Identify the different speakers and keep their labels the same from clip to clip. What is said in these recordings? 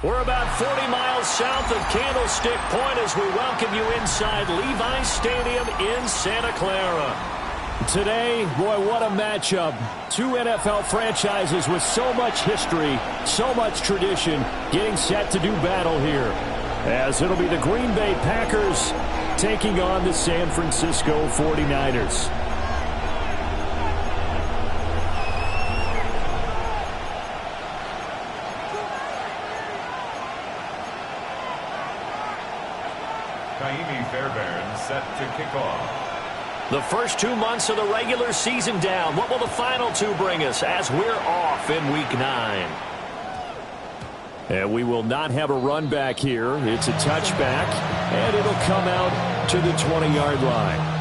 Speaker 1: We're about 40 miles south of Candlestick Point as we welcome you inside Levi's Stadium in Santa Clara. Today, boy, what a matchup. Two NFL franchises with so much history, so much tradition, getting set to do battle here. As it'll be the Green Bay Packers taking on the San Francisco 49ers.
Speaker 2: Set to kick off.
Speaker 1: The first 2 months of the regular season down. What will the final two bring us as we're off in Week 9? And we will not have a run back here. It's a touchback, and it'll come out to the 20-yard line.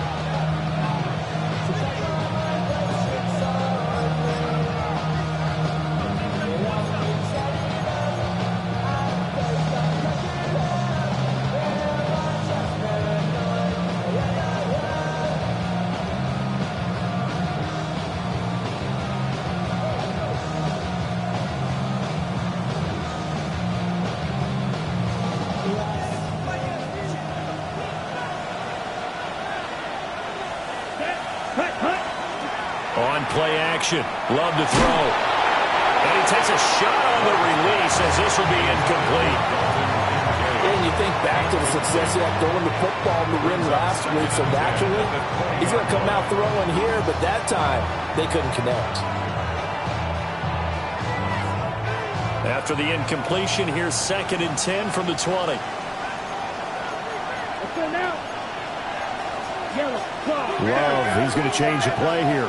Speaker 1: Play action. Love to throw. And he takes a shot on the release as this will be incomplete.
Speaker 3: And you think back to the success he had throwing the football in the rim last week, so naturally, he's going to come out throwing here, but that time, they couldn't connect.
Speaker 1: After the incompletion, here's 2nd and 10 from the 20. Love, he's going to change the play here.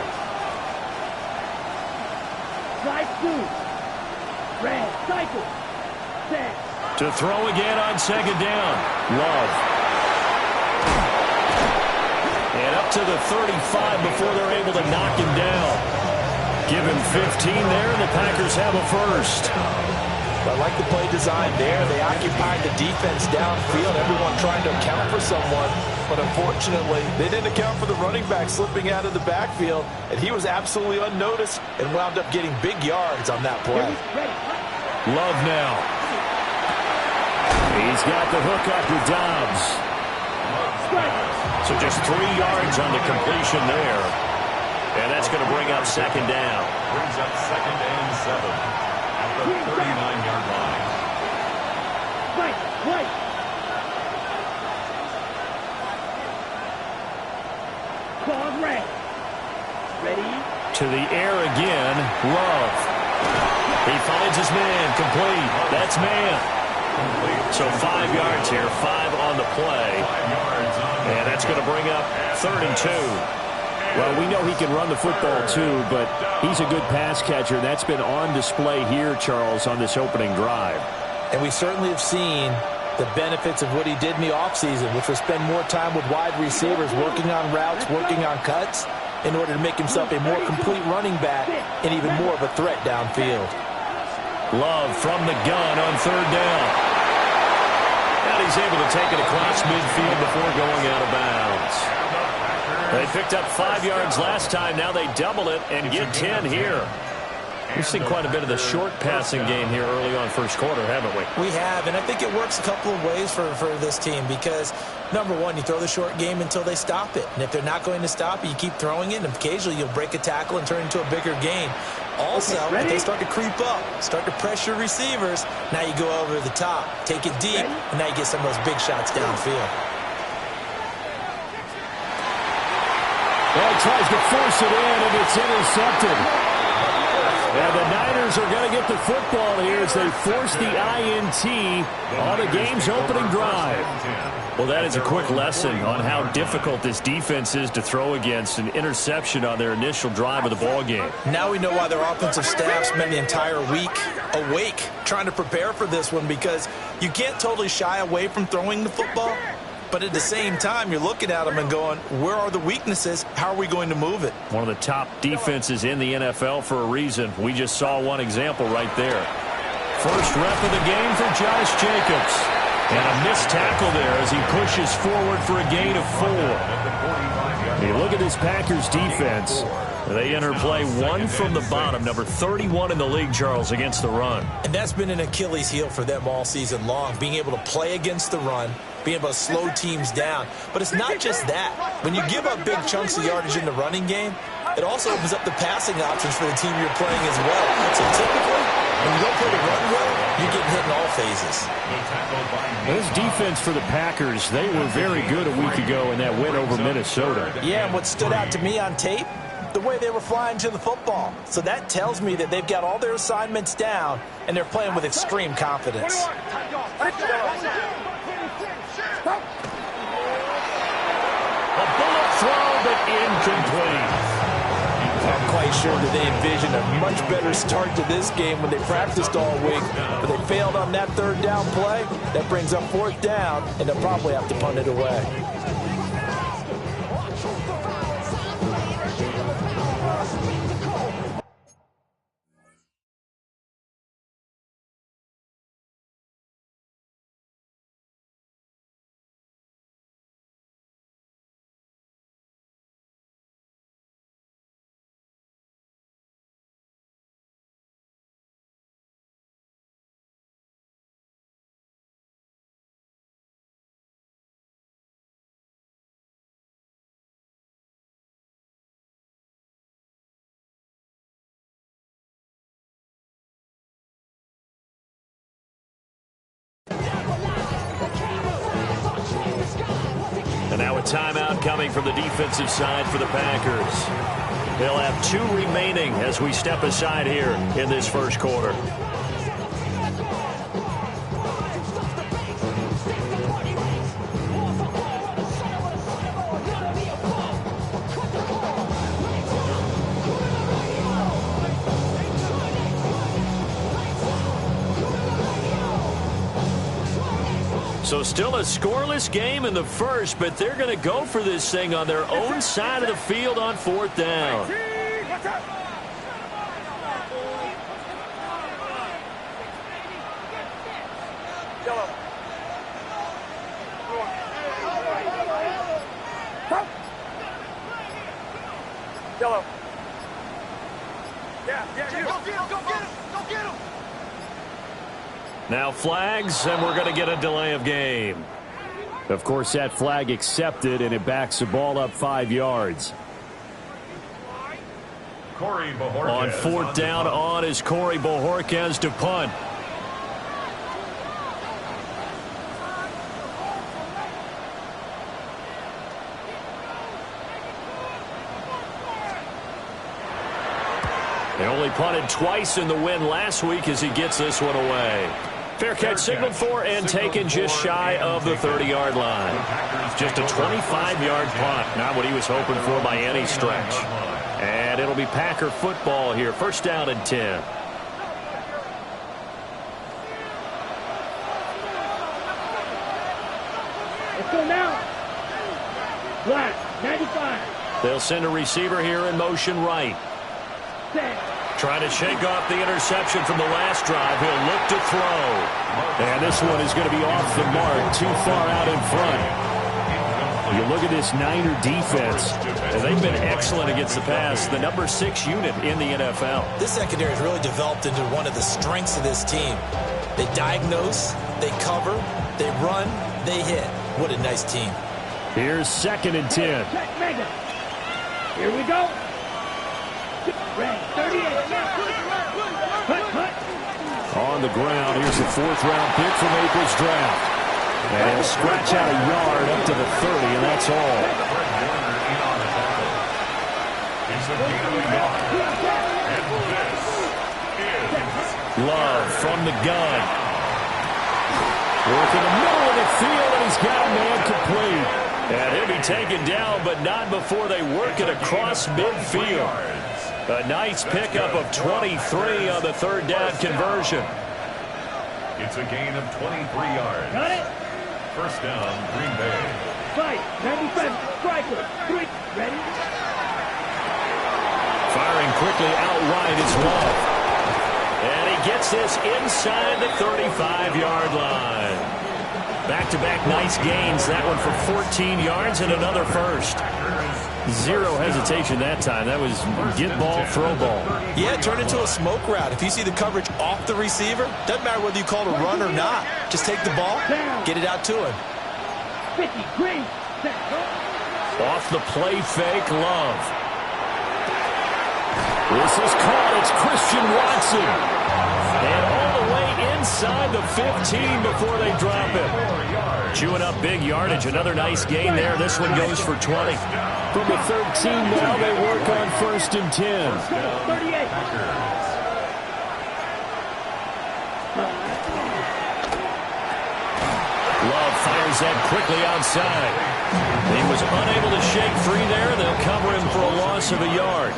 Speaker 1: To throw again on 2nd down. Love. And up to the 35 before they're able to knock him down. Give him 15 there, and the Packers have a first.
Speaker 3: I like the play design there. They occupied the defense downfield, everyone trying to account for someone. But unfortunately, they didn't account for the running back slipping out of the backfield, and he was absolutely unnoticed and wound up getting big yards on that play.
Speaker 1: Love now. He's got the hook up to Dobbs. So just 3 yards on the completion there. And that's going to bring up 2nd down.
Speaker 2: Brings up 2nd and 7 at the 39-yard line.
Speaker 1: To the air again. Love. He finds his man. Complete. That's man. So 5 yards here. 5 on the play. And that's going to bring up 3rd and 2. Well, we know he can run the football too, but he's a good pass catcher. That's been on display here, Charles, on this opening drive.
Speaker 3: And we certainly have seen the benefits of what he did in the offseason, which was spend more time with wide receivers, working on routes, working on cuts, in order to make himself a more complete running back and even more of a threat downfield.
Speaker 1: Love from the gun on 3rd down. And he's able to take it across midfield before going out of bounds. They picked up 5 yards last time. Now they double it and get 10 here. We've seen quite a bit of the short passing game here early on first quarter, haven't we?
Speaker 4: We have, and I think it works a couple of ways for this team because, number one, you throw the short game until they stop it. And if they're not going to stop it, you keep throwing it, and occasionally you'll break a tackle and turn it into a bigger game. Also, if they start to creep up, start to pressure receivers, now you go over the top, take it deep, and now you get some of those big shots downfield.
Speaker 1: Well, he tries to force it in, and it's intercepted. And the Niners are going to get the football here as they force the INT on the game's opening drive. Well, that is a quick lesson on how difficult this defense is to throw against. An interception on their initial drive of the ballgame.
Speaker 4: Now we know why their offensive staff spent the entire week awake trying to prepare for this one, because you can't totally shy away from throwing the football. But at the same time, you're looking at them and going, where are the weaknesses? How are we going to move it?
Speaker 1: One of the top defenses in the NFL for a reason. We just saw one example right there. First rep of the game for Josh Jacobs. And a missed tackle there as he pushes forward for a gain of 4. Hey, look at this Packers defense. They enter play one from the bottom, number 31 in the league, Charles, against the run.
Speaker 4: And that's been an Achilles heel for them all season long, being able to play against the run, being able to slow teams down. But it's not just that. When you give up big chunks of yardage in the running game, it also opens up the passing options for the team you're playing as well. So typically, when you don't play the run well, you're getting hit in all phases.
Speaker 1: This defense for the Packers, they were very good a week ago in that win over Minnesota.
Speaker 4: Yeah, and what stood out to me on tape, the way they were flying to the football. So that tells me that they've got all their assignments down, and they're playing with extreme confidence.
Speaker 1: A bullet throw, but incomplete.
Speaker 4: I'm quite sure that they envisioned a much better start to this game when they practiced all week, but they failed on that third down play. That brings up fourth down, and they'll probably have to punt it away.
Speaker 1: And now a timeout coming from the defensive side for the Packers. They'll have 2 remaining as we step aside here in this first quarter. So still a scoreless game in the first, but they're going to go for this thing on their own side of the field on fourth down.
Speaker 5: Yellow. Yeah, go get him, go get him, go get him.
Speaker 1: Now flags, and we're going to get a delay of game. Of course, that flag accepted, and it backs the ball up 5 yards. On fourth down on is Corey Bojorquez to punt. They only punted twice in the win last week as he gets this one away. Fair catch signaled for and taken just shy of the 30-yard line. Just a 25-yard punt. Not what he was hoping for by any stretch. And it'll be Packer football here. First down and 10.
Speaker 5: Let's go now. Black, 95.
Speaker 1: They'll send a receiver here in motion right. Trying to shake off the interception from the last drive. He'll look to throw. And this one is going to be off the mark, too far out in front. You look at this Niner defense, and they've been excellent against the pass, the number 6 unit in the NFL.
Speaker 4: This secondary has really developed into one of the strengths of this team. They diagnose, they cover, they run, they hit. What a nice team.
Speaker 1: Here's second and 10.
Speaker 5: Here we go.
Speaker 1: On the ground, here's the 4th-round pick from April's draft. And he'll scratch out a yard up to the 30, and that's all. Love from the gun. Working the middle of the field, and he's got a man complete. And he'll be taken down, but not before they work it across midfield. A nice pickup of 23 on the third down conversion.
Speaker 2: It's a gain of 23 yards.
Speaker 5: Got it?
Speaker 2: First down, Green Bay.
Speaker 5: Fight, 97, striker, 3, ready?
Speaker 1: Firing quickly out wide is Love. And he gets this inside the 35-yard line. Back-to-back nice gains. That one for 14 yards and another first. Zero hesitation that time. That was get ball, throw ball.
Speaker 4: Yeah, turn into a smoke route. If you see the coverage off the receiver, doesn't matter whether you call it a run or not. Just take the ball, get it out to him.
Speaker 5: 50, green, set, go.
Speaker 1: Off the play fake, Love. This is caught. It's Christian Watson. And all the way inside the 15 before they drop him. Chewing up big yardage. Another nice gain there. This one goes for 20. From the 13 now, they work on 1st and 10.
Speaker 5: 38.
Speaker 1: Love fires that quickly outside. He was unable to shake free there. They'll cover him for a loss of a yard.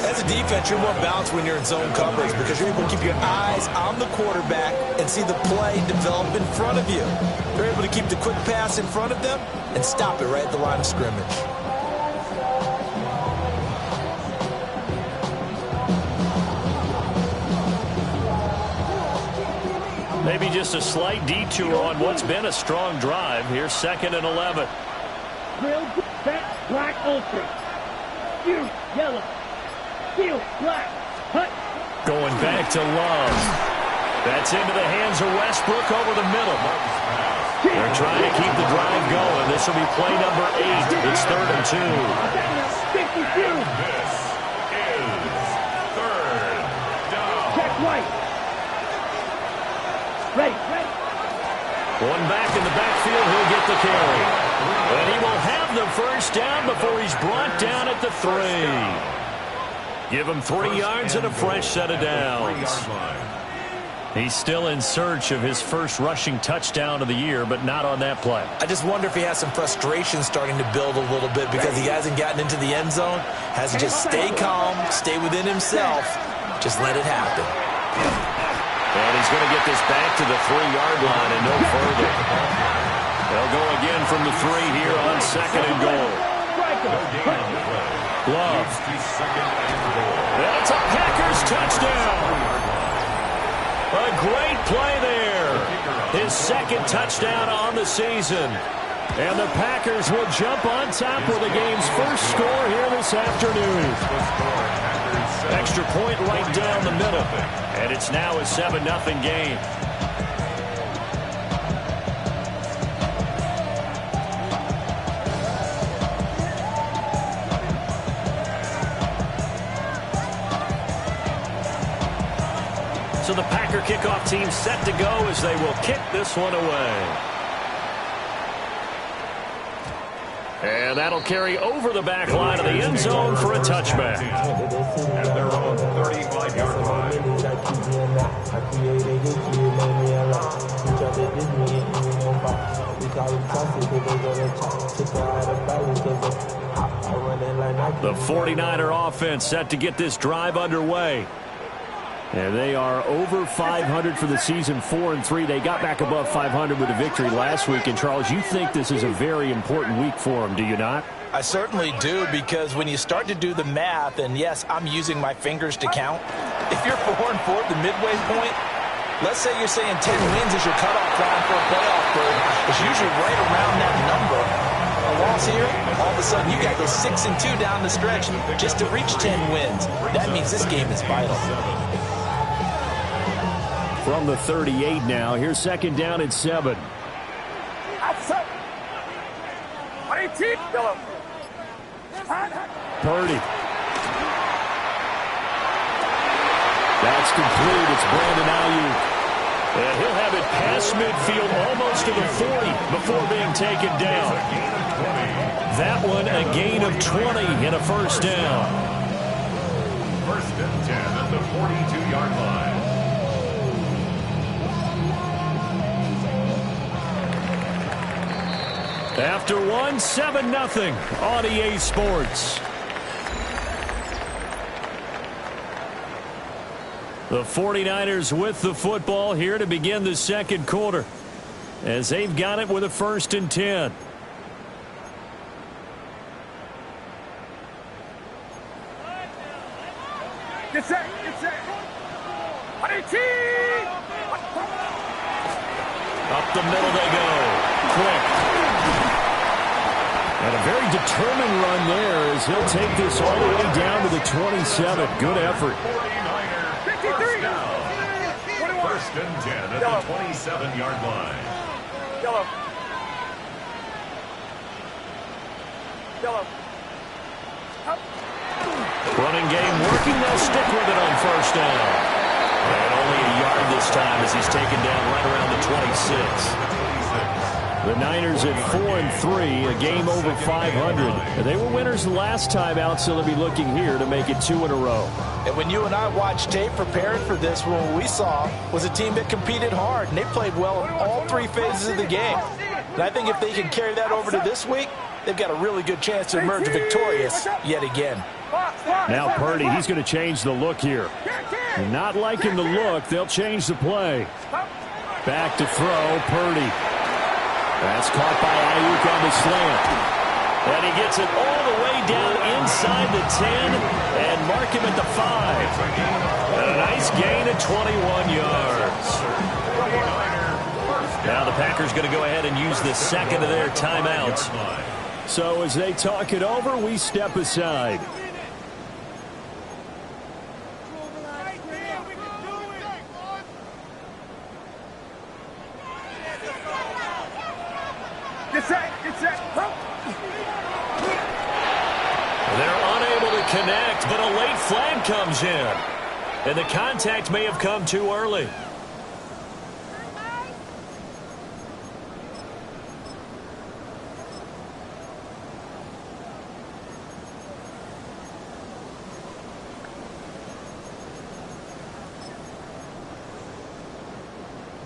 Speaker 4: As a defense, you're more balanced when you're in zone coverage because you're able to keep your eyes on the quarterback and see the play develop in front of you. You're able to keep the quick pass in front of them and stop it right at the line of scrimmage.
Speaker 1: Maybe just a slight detour on what's been a strong drive. Here's 2nd and 11.
Speaker 5: Drill, set, black, ultra. Steel, yellow. Steel, black, hut.
Speaker 1: Going back to Love. That's into the hands of Westbrook over the middle. They're trying to keep the drive going. This will be play number 8. It's 3rd and 2.
Speaker 5: 52.
Speaker 2: This is 3rd down.
Speaker 5: Check right. Ready, ready.
Speaker 1: One back in the backfield, he'll get the carry. And he will have the 1st down before he's brought down at the 3. Give him 3 yards and a fresh set of downs. He's still in search of his first rushing touchdown of the year, but not on that play.
Speaker 4: I just wonder if he has some frustration starting to build a little bit because he hasn't gotten into the end zone. Has to just stay calm, stay within himself, just let it happen.
Speaker 1: And he's going to get this back to the 3-yard line and no further. They'll go again from the 3 here on 2nd and goal. Love. That's a Packers touchdown. A great play there. His 2nd touchdown on the season. And the Packers will jump on top with the game's first score here this afternoon. Extra point right down the middle. And it's now a 7-0 game. So the Packer kickoff team set to go as they will kick this one away. And that'll carry over the back line of the end zone for a touchback.
Speaker 2: At their own 35-yard line.
Speaker 1: The 49er offense set to get this drive underway. And they are over 500 for the season, 4-3. They got back above 500 with a victory last week. And, Charles, you think this is a very important week for them, do you not?
Speaker 4: I certainly do, because when you start to do the math, and yes, I'm using my fingers to count. If you're 4-4 at the midway point, let's say you're saying 10 wins is your cutoff line for a playoff berth. It's usually right around that number. A loss here, all of a sudden you got to go 6-2 down the stretch just to reach 10 wins. That means this game is vital.
Speaker 1: From the 38 now, here's 2nd down and 7. Purdy. That's complete. It's Brandon Ayuk. And he'll have it past midfield almost to the 40 before being taken down. That one a gain of 20 and a 1st down.
Speaker 2: 1st and 10 at the 42-yard line.
Speaker 1: After one, 7-0 on EA Sports. The 49ers with the football here to begin the 2nd quarter, as they've got it with a 1st and 10.
Speaker 5: Get set, get set.
Speaker 1: Up the middle they go. Quick. And a very determined run there as he'll take this all the way down to the 27. Good effort.
Speaker 2: 53. First and 10 at the 27-yard line.
Speaker 5: Yellow.
Speaker 1: Running game working. They'll stick with it on first down. And only a yard this time as he's taken down right around the 26. The Niners at 4-3, a game over 500. They were winners the last time out, so they'll be looking here to make it 2 in a row.
Speaker 4: And when you and I watched tape preparing for this, what we saw was a team that competed hard, and they played well in all 3 phases of the game. And I think if they can carry that over to this week, they've got a really good chance to emerge victorious yet again.
Speaker 1: Now Purdy, he's going to change the look here. Not liking the look, they'll change the play. Back to throw, Purdy. That's caught by Ayuk on the slant. And he gets it all the way down inside the 10 and mark him at the 5. And a nice gain of 21 yards. Now the Packers going to go ahead and use the second of their timeouts. So as they talk it over, we step aside. They're unable to connect, but a late flag comes in. And the contact may have come too early.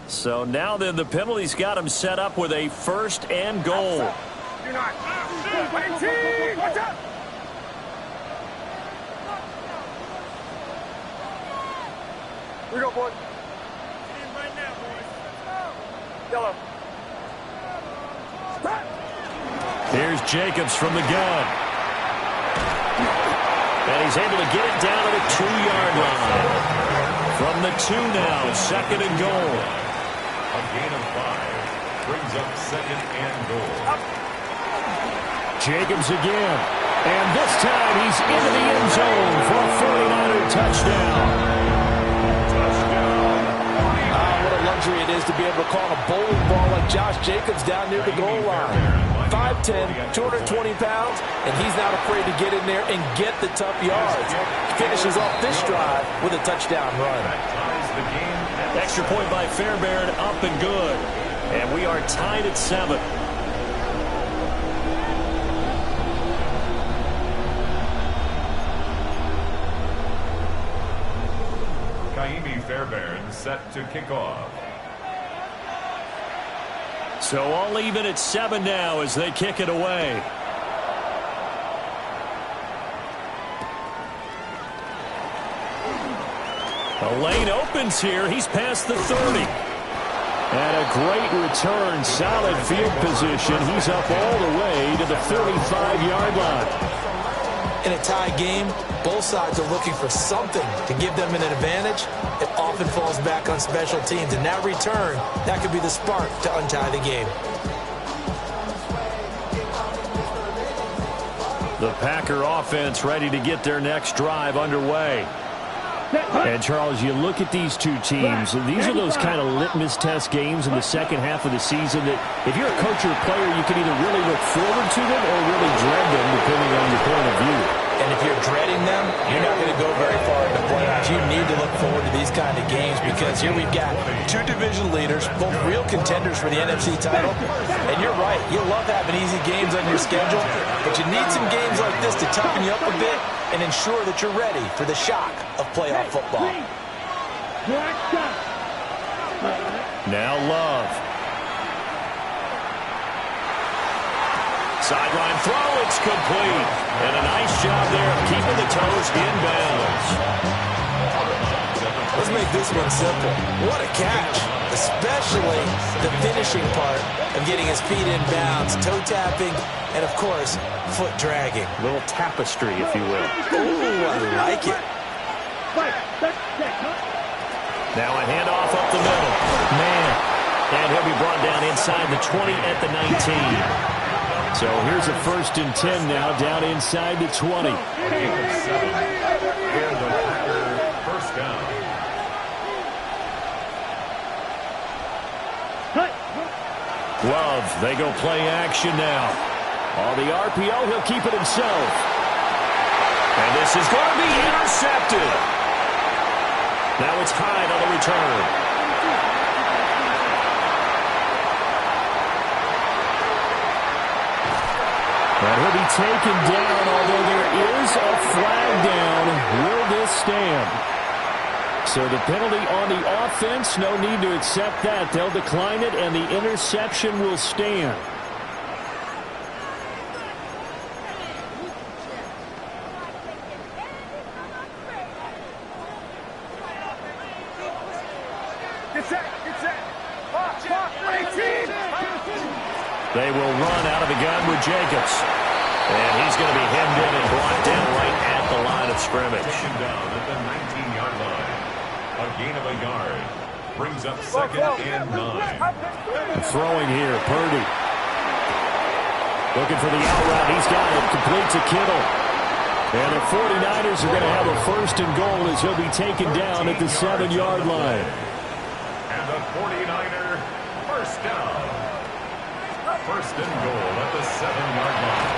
Speaker 1: So now then the penalty's got him set up with a first and goal.
Speaker 5: You're not. Watch out. We go, boy. Right now, boys. Yellow.
Speaker 1: Here's Jacobs from the gun. And he's able to get it down to the 2-yard line. From the 2 now, second and goal.
Speaker 2: A gain of 5 brings up second and goal.
Speaker 1: Jacobs again. And this time he's into the end zone for a 49er touchdown.
Speaker 4: What a luxury it is to be able to call a bowling ball like Josh Jacobs down near the goal line. 5'10", 220 pounds, and he's not afraid to get in there and get the tough yards. Finishes off this drive with a touchdown run.
Speaker 1: Extra point by Fairbairn, up and good. And we are tied at 7.
Speaker 2: Fairbairn set to kick off.
Speaker 1: So all even at 7 now as they kick it away. The lane opens here. He's past the 30. And a great return. Solid field position. He's up all the way to the 35-yard line.
Speaker 4: In a tie game, both sides are looking for something to give them an advantage. It often falls back on special teams. And that return, that could be the spark to untie the game.
Speaker 1: The Packer offense ready to get their next drive underway. And, Charles, you look at these two teams, these are those kind of litmus test games in the second half of the season that if you're a coach or a player, you can either really look forward to them or really dread them, depending on your point of view.
Speaker 4: And if you're dreading them, you're not going to go very far in the playoffs. You need to look forward to these kind of games because here we've got 2 division leaders, both real contenders for the NFC title. And you're right, you love having easy games on your schedule, but you need some games like this to toughen you up a bit and ensure that you're ready for the shock of playoff football.
Speaker 1: Now Love. Sideline throw, it's complete. And a nice job there of keeping the toes in bounds.
Speaker 4: Let's make this one simple. What a catch, especially the finishing part of getting his feet in bounds, toe tapping, and of course, foot dragging.
Speaker 1: A little tapestry, if you will.
Speaker 4: Ooh, I like it.
Speaker 1: Now a handoff up the middle. Man. And he'll be brought down inside the 20 at the 19. So here's a 1st and 10 now, down inside the 20.
Speaker 2: A gain of 7. And the Packer first down.
Speaker 1: Love, they go play action now. On the RPO, he'll keep it himself. And this is going to be intercepted. Now it's Hyde on the return. And he'll be taken down, although there is a flag down. Will this stand? So the penalty on the offense, no need to accept that. They'll decline it, and the interception will stand. They will run out of the gun with Jacobs. And he's going to be hemmed in and brought down right at the line of scrimmage.
Speaker 2: Taken down at the 19-yard line. A gain of a yard. Brings up 2nd and 9.
Speaker 1: Throwing here, Purdy. Looking for the out route. He's got it. Complete to Kittle. And the 49ers are going to have a 1st and goal as he'll be taken down at the 7-yard line.
Speaker 2: And the 49er first down. 1st and goal at the 7-yard line.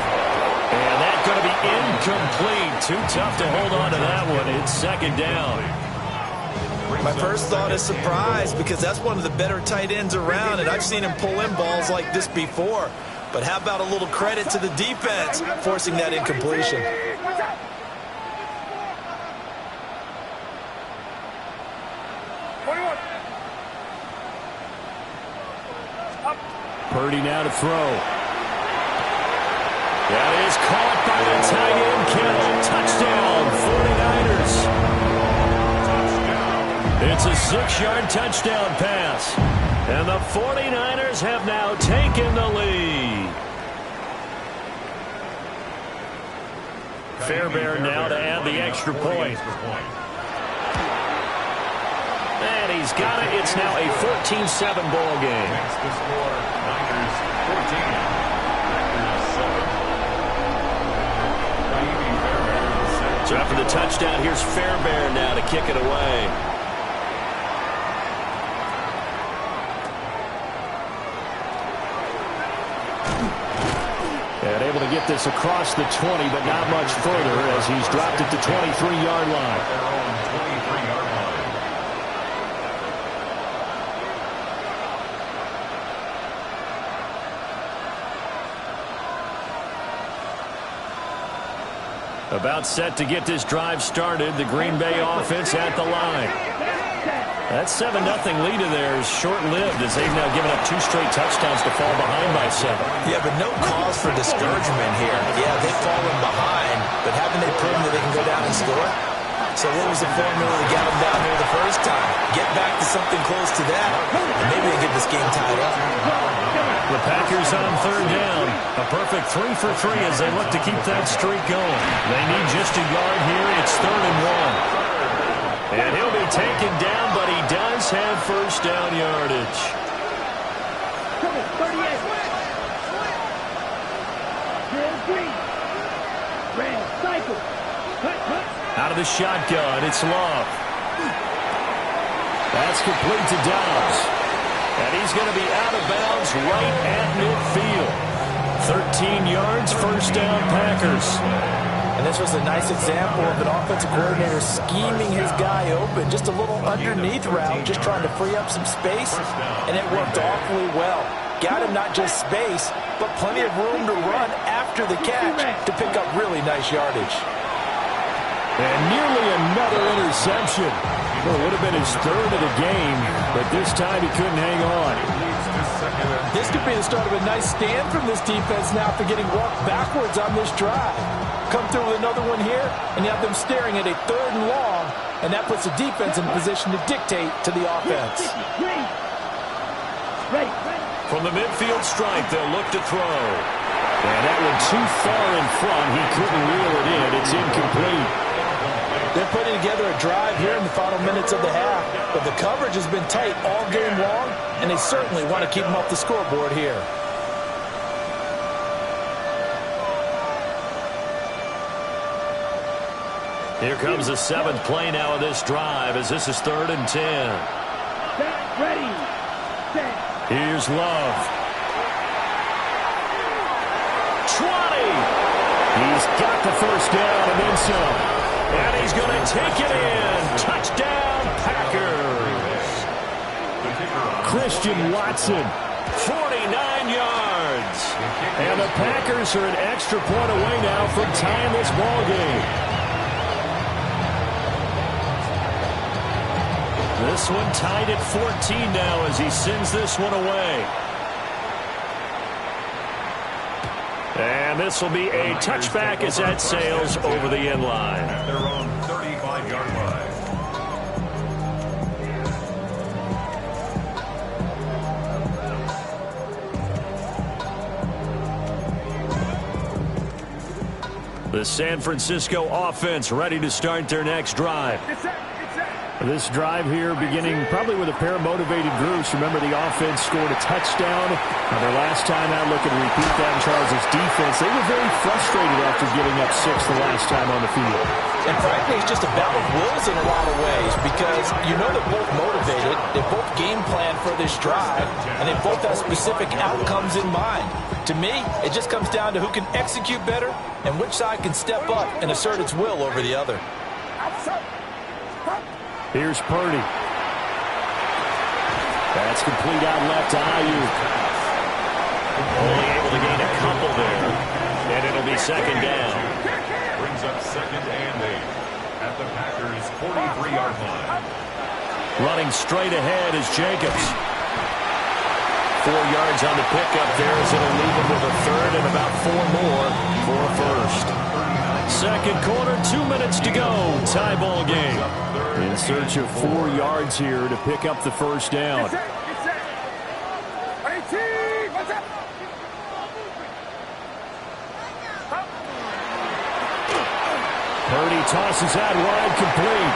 Speaker 1: And that's going to be incomplete. Too tough to hold on to that one. It's 2nd down.
Speaker 4: My first thought is surprise, because that's one of the better tight ends around, and I've seen him pull in balls like this before. But how about a little credit to the defense forcing that incompletion?
Speaker 1: Purdy now to throw. That is caught by the tight end, Kittle. Touchdown, 49ers. It's a 6-yard touchdown pass. And the 49ers have now taken the lead. Fairbairn now to add the extra point. And he's got it. It's now a 14-7 ball game.
Speaker 2: Next to score, Niners 14. Packers 7.
Speaker 1: So after the touchdown, here's Fairbairn now to kick it away. And able to get this across the 20, but not much further as he's dropped at the 23-yard line.
Speaker 2: Their own 23-yard line.
Speaker 1: About set to get this drive started. The Green Bay offense at the line. That 7-0 lead of theirs short-lived as they've now given up 2 straight touchdowns to fall behind by 7.
Speaker 4: Yeah, but no cause for discouragement here. Yeah, they've fallen behind, but haven't they proven that they can go down and score? So what was the formula that got them down here the first time? Get back to something close to that, and maybe they get this game tied up.
Speaker 1: The Packers on 3rd down. A perfect 3 for 3 as they look to keep that streak going. They need just a yard here. It's 3rd and 1. And he'll be taken down, but he does have first down yardage.
Speaker 5: Come on, 38. Green. Red, cycle.
Speaker 1: Out of the shotgun, it's Love. That's complete to Dobbs. And he's going to be out of bounds right at midfield. 13 yards, first down, Packers.
Speaker 4: And this was a nice example of an offensive coordinator scheming his guy open. Just a little underneath route, just trying to free up some space, and it worked awfully well. Got him not just space, but plenty of room to run after the catch to pick up really nice yardage.
Speaker 1: And nearly another interception. Well, it would have been his 3rd of the game, but this time he couldn't hang on.
Speaker 4: This could be the start of a nice stand from this defense now for getting walked backwards on this drive. Come through with another one here, and you have them staring at a 3rd and long, and that puts the defense in a position to dictate to the offense.
Speaker 1: From the midfield stripe, they'll look to throw. And that one too far in front. He couldn't reel it in. It's incomplete.
Speaker 4: They're putting together a drive here in the final minutes of the half, but the coverage has been tight all game long, and they certainly want to keep them off the scoreboard here.
Speaker 1: Here comes the 7th play now of this drive as this is 3rd and 10.
Speaker 5: Ready. Set.
Speaker 1: Here's Love. 20. He's got the first down and then some. And he's going to take it in. Touchdown, Packers. Christian Watson, 49 yards. And the Packers are an extra point away now from tying this ball game. This one tied at 14 now as he sends this one away. And this will be a touchback as that sails over the end line.
Speaker 2: At their own 35-yard line.
Speaker 1: The San Francisco offense ready to start their next drive. This drive here beginning probably with a pair of motivated groups. Remember, the offense scored a touchdown. Their last time out, looking to repeat that in Charles' defense. They were very frustrated after giving up 6 the last time on the field.
Speaker 4: And frankly, it's just a battle of wills in a lot of ways because you know they're both motivated. They both game plan for this drive, and they both have specific outcomes in mind. To me, it just comes down to who can execute better and which side can step up and assert its will over the other.
Speaker 1: Here's Purdy. That's complete out left to Ayuk. Only able to gain a couple there. And it'll be 2nd down.
Speaker 2: Brings up 2nd and 8 at the Packers' 43-yard line.
Speaker 1: Running straight ahead is Jacobs. 4 yards on the pickup there as it'll leave him with a 3rd and about 4 more for a 1st. 2nd quarter, 2 minutes to go. Tie ball game. In search of 4 yards here to pick up the 1st down. Purdy tosses out wide, complete.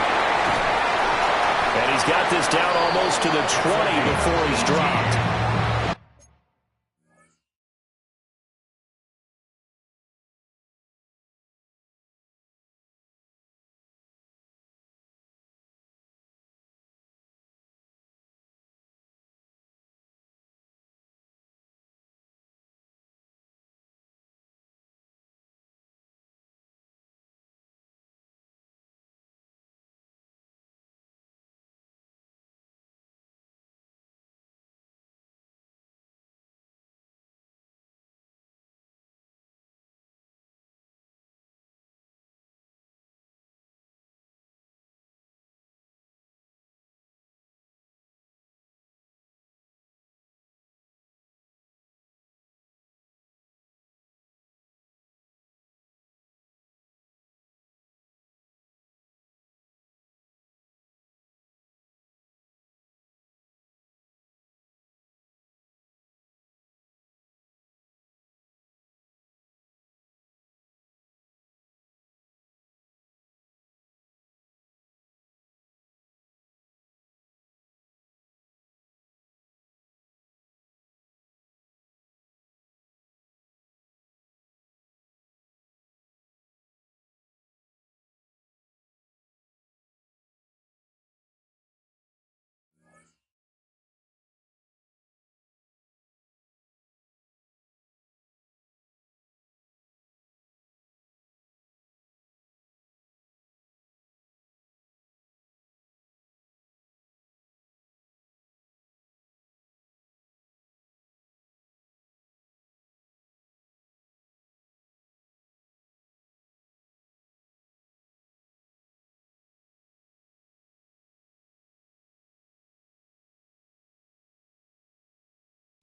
Speaker 1: And he's got this down almost to the 20 before he's dropped.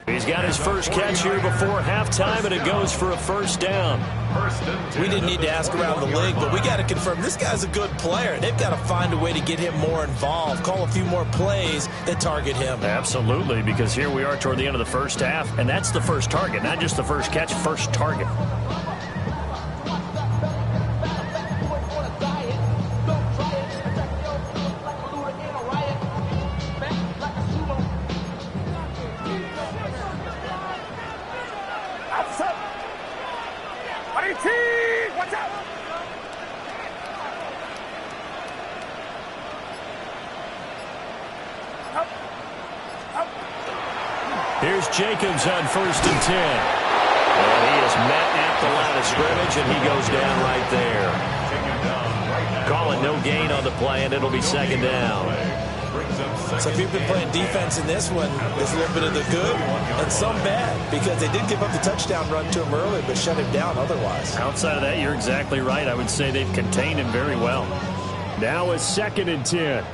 Speaker 1: He's got his first catch here before halftime, and it goes for a 1st down.
Speaker 4: We didn't need to ask around the league, but we got to confirm this guy's a good player. They've got to find a way to get him more involved, call a few more plays that target him.
Speaker 1: Absolutely, because here we are toward the end of the 1st half, and that's the first target, not just the first catch, first target. Here's Jacobs on 1st and 10. And he is met at the line of scrimmage, and he goes down right there. Call it no gain on the play, and it'll be 2nd down.
Speaker 4: So if you've been playing defense in this one, there's a little bit of the good and some bad, because they did give up the touchdown run to him earlier, but shut him down otherwise.
Speaker 1: Outside of that, you're exactly right. I would say they've contained him very well. Now a 2nd and 10.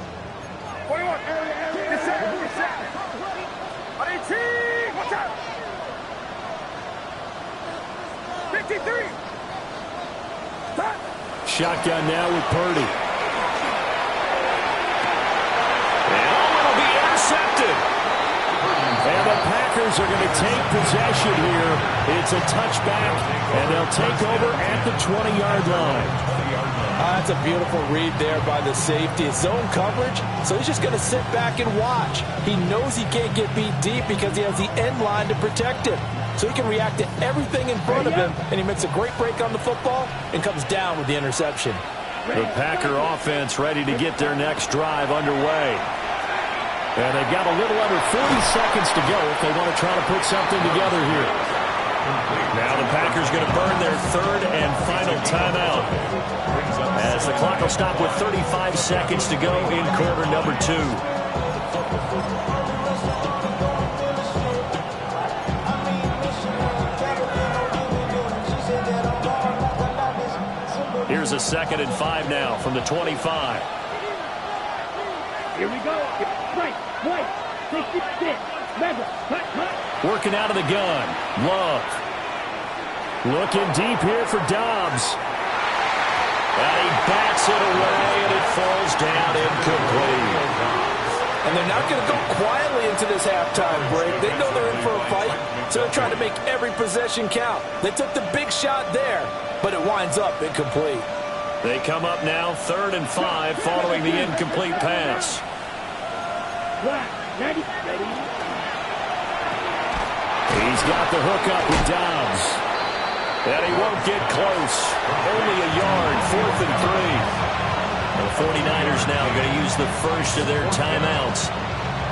Speaker 5: 53.
Speaker 1: Shotgun now with Purdy. And it'll be intercepted. And the Packers are going to take possession here. It's a touchback, and they'll take over at the 20-yard line.
Speaker 4: That's a beautiful read there by the safety. It's zone coverage, so he's just going to sit back and watch. He knows he can't get beat deep because he has the end line to protect him. So he can react to everything in front of him, and he makes a great break on the football and comes down with the interception.
Speaker 1: The Packer offense ready to get their next drive underway. And they've got a little under 40 seconds to go if they want to try to put something together here. Now the Packers going to burn their 3rd and final timeout, as the clock will stop with 35 seconds to go in quarter number 2. Here's a 2nd and 5 now from the 25.
Speaker 5: Here we go. Right. 66.
Speaker 1: Working out of the gun. Love. Looking deep here for Dobbs. And he bats it away, and it falls down incomplete.
Speaker 4: And they're not going to go quietly into this halftime break. They know they're in for a fight, so they're trying to make every possession count. They took the big shot there, but it winds up incomplete.
Speaker 1: They come up now 3rd and 5 following the incomplete pass. He's got the hook up with Dobbs. And he won't get close. Only a yard, 4th and 3. The 49ers now going to use the first of their timeouts,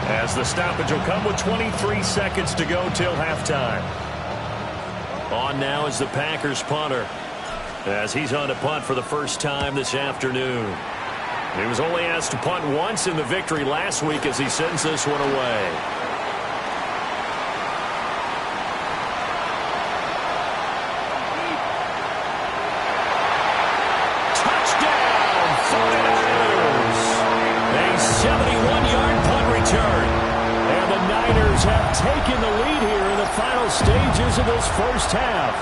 Speaker 1: as the stoppage will come with 23 seconds to go till halftime. On now is the Packers punter, as he's on to punt for the first time this afternoon. He was only asked to punt once in the victory last week as he sends this one away. Touchdown, 49ers! A 71-yard punt return. And the Niners have taken the lead here in the final stages of this first half.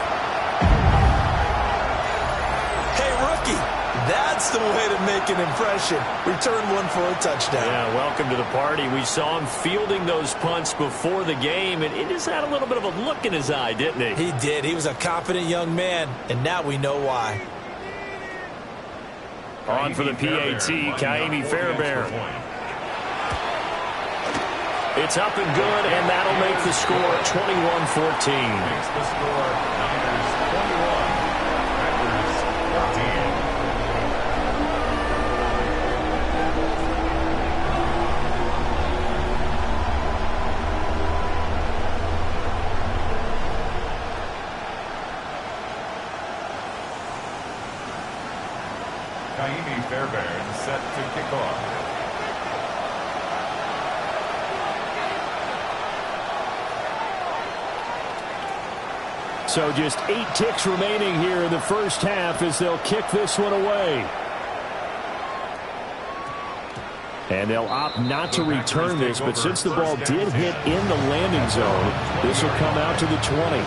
Speaker 4: That's the way to make an impression. Return one for a touchdown.
Speaker 1: Yeah, welcome to the party. We saw him fielding those punts before the game, and he just had a little bit of a look in his eye, didn't he?
Speaker 4: He did. He was a confident young man, and now we know why.
Speaker 1: On for the PAT, Kaimi Fairbairn. It's up and good, and that'll make the score 21-14.
Speaker 2: Makes the score Niners 21, Packers 14. Kaimi Fairbairn set to kick off.
Speaker 1: So just 8 ticks remaining here in the first half as they'll kick this one away. And they'll opt not to return this, but since the ball did hit in the landing zone, this will come out to the 20.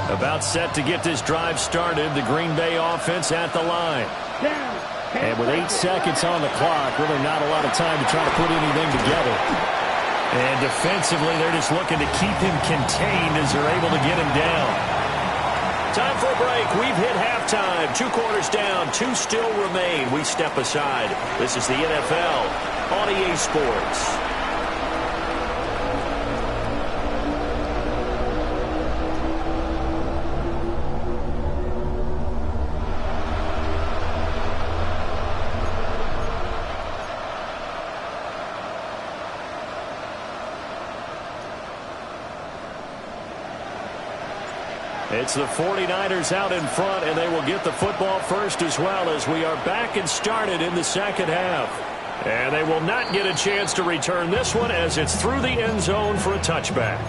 Speaker 1: About set to get this drive started, the Green Bay offense at the line. And with 8 seconds on the clock, really not a lot of time to try to put anything together. And defensively, they're just looking to keep him contained as they're able to get him down. Time for a break. We've hit halftime. 2 quarters down. 2 still remain. We step aside. This is the NFL on EA Sports. It's the 49ers out in front, and they will get the football first as well as we are back and started in the second half. And they will not get a chance to return this one as it's through the end zone for a touchback.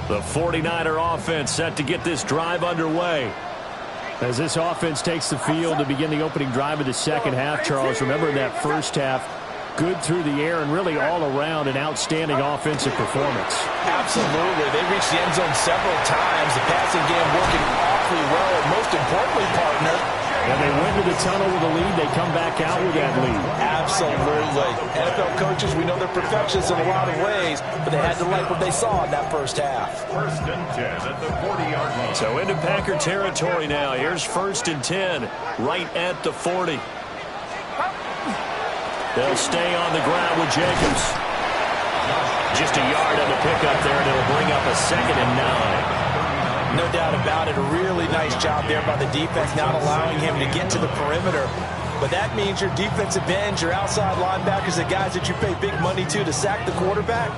Speaker 1: The 49er offense set to get this drive underway.
Speaker 6: As this offense takes the field to begin the opening drive of the second half, Charles, remember in that first half, good through the air and really all around an outstanding offensive performance.
Speaker 3: Absolutely. They reached the end zone several times. The passing game working awfully well. And most importantly, partner,
Speaker 6: and they went to the tunnel with a lead. They come back out with that lead.
Speaker 3: Absolutely. NFL coaches, we know they're perfectionists in a lot of ways, but they had to like what they saw in that first half.
Speaker 2: 1st and 10 at the 40-yard line.
Speaker 1: So into Packer territory now. Here's 1st and 10 right at the 40. They'll stay on the ground with Jacobs. Just a yard on the pickup there, and it'll bring up a 2nd and 9.
Speaker 4: No doubt about it. A really nice job there by the defense, not allowing him to get to the perimeter. But that means your defensive ends, your outside linebackers, the guys that you pay big money to sack the quarterback,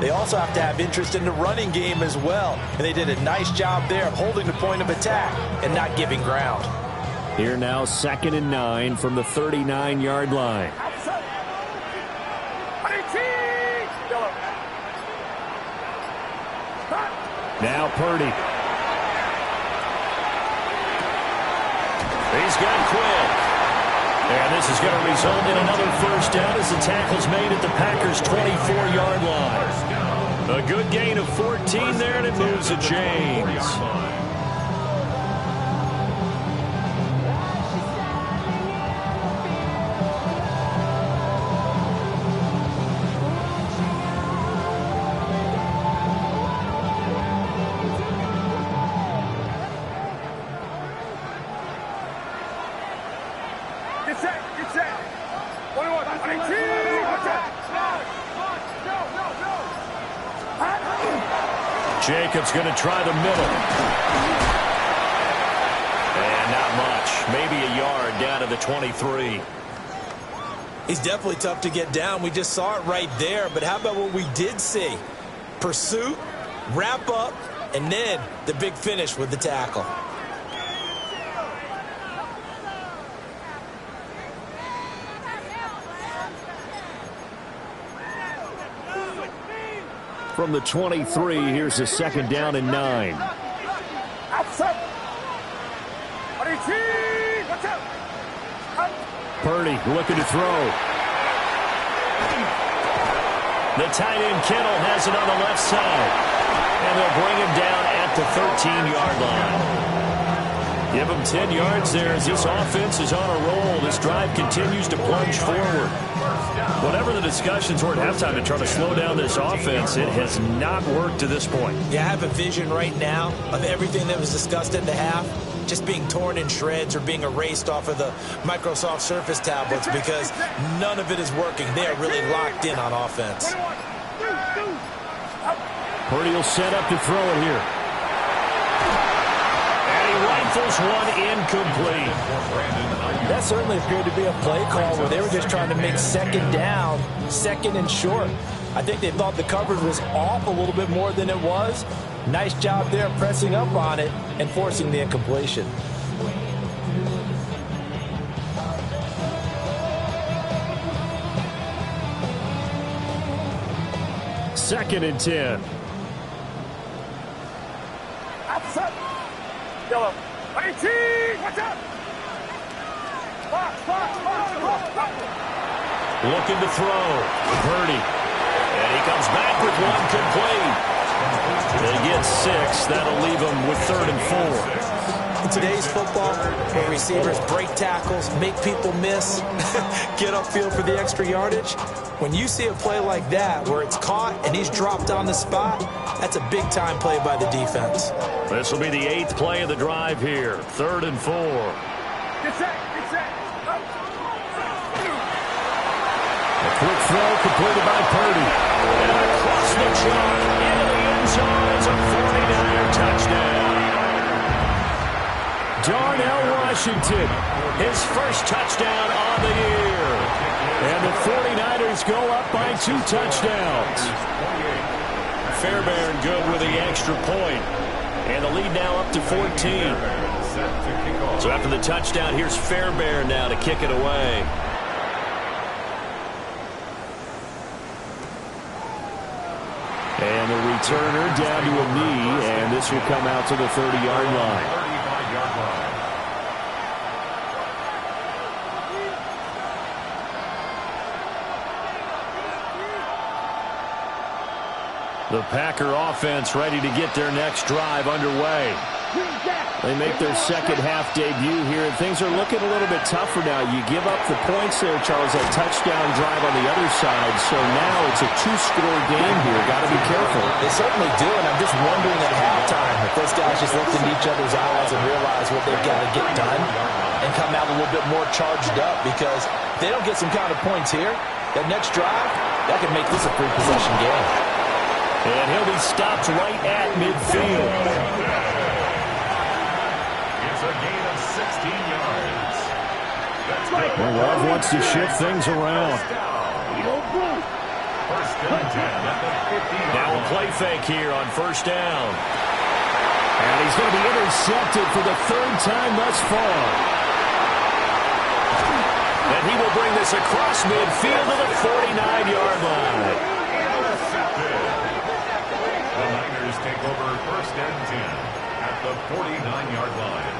Speaker 4: they also have to have interest in the running game as well. And they did a nice job there of holding the point of attack and not giving ground.
Speaker 6: Here now, 2nd and 9 from the 39-yard line. Now Purdy.
Speaker 1: He's got Quinn. And this is going to result in another first down as the tackle's made at the Packers' 24-yard line. A good gain of 14 there, and it moves to James. Jacobs going to try the middle. And not much. Maybe a yard down to the 23.
Speaker 4: He's definitely tough to get down. We just saw it right there. But how about what we did see? Pursuit, wrap up, and then the big finish with the tackle.
Speaker 6: From the 23, here's a 2nd down and 9. Purdy looking to throw.
Speaker 1: The tight end Kittle has it on the left side. And they'll bring him down at the 13-yard line. Give him 10 yards there as this offense is on a roll. This drive continues to plunge forward. Whatever the discussions were at halftime to try to slow down this offense, it has not worked to this point.
Speaker 4: Yeah, I have a vision right now of everything that was discussed at the half just being torn in shreds or being erased off of the Microsoft Surface tablets because none of it is working. They are really locked in on offense.
Speaker 6: Purdy will set up to throw it here.
Speaker 1: And he rifles one incomplete.
Speaker 4: That certainly appeared to be a play call where they were just trying to make 2nd down, 2nd and short. I think they thought the coverage was off a little bit more than it was. Nice job there pressing up on it and forcing the incompletion.
Speaker 6: Second and 10.
Speaker 5: Yellow. 18! Watch out!
Speaker 1: Looking to throw. Purdy. And he comes back with one complete. They get 6. That'll leave them with 3rd and 4.
Speaker 4: In today's football, where receivers break tackles, make people miss, get upfield for the extra yardage, when you see a play like that where it's caught and he's dropped on the spot, that's a big-time play by the defense.
Speaker 1: This will be the 8th play of the drive here. 3rd and 4.
Speaker 5: Get set. Get set.
Speaker 6: A quick throw completed by Purdy.
Speaker 1: And across the chalk into the end zone is a 49er touchdown.
Speaker 6: Darnell Washington, his first touchdown on the year. And the 49ers go up by 2 touchdowns.
Speaker 1: Fairbairn good with the extra point. And the lead now up to 14. So after the touchdown, here's Fairbairn now to kick it away.
Speaker 6: And the returner down to a knee, and this will come out to the 30-yard line. The Packer offense ready to get their next drive underway. They make their second half debut here, and things are looking a little bit tougher now. You give up the points there, Charles, that touchdown drive on the other side. So now it's a 2-score game here. Got to be careful.
Speaker 4: They certainly do, and I'm just wondering at halftime if those guys just looked into each other's eyes and realize what they've got to get done and come out a little bit more charged up, because if they don't get some kind of points here, that next drive, that could make this a 3-possession game.
Speaker 1: And he'll be stopped right at midfield.
Speaker 2: It's a gain of 16 yards.
Speaker 6: Well, Love wants to shift things around.
Speaker 2: First and 10 at the 50.
Speaker 1: Now a play fake here on first down.
Speaker 6: And he's going to be intercepted for the 3rd time thus far.
Speaker 1: And he will bring this across midfield to the 49-yard line.
Speaker 2: The Niners take over first and 10 at the 49-yard line.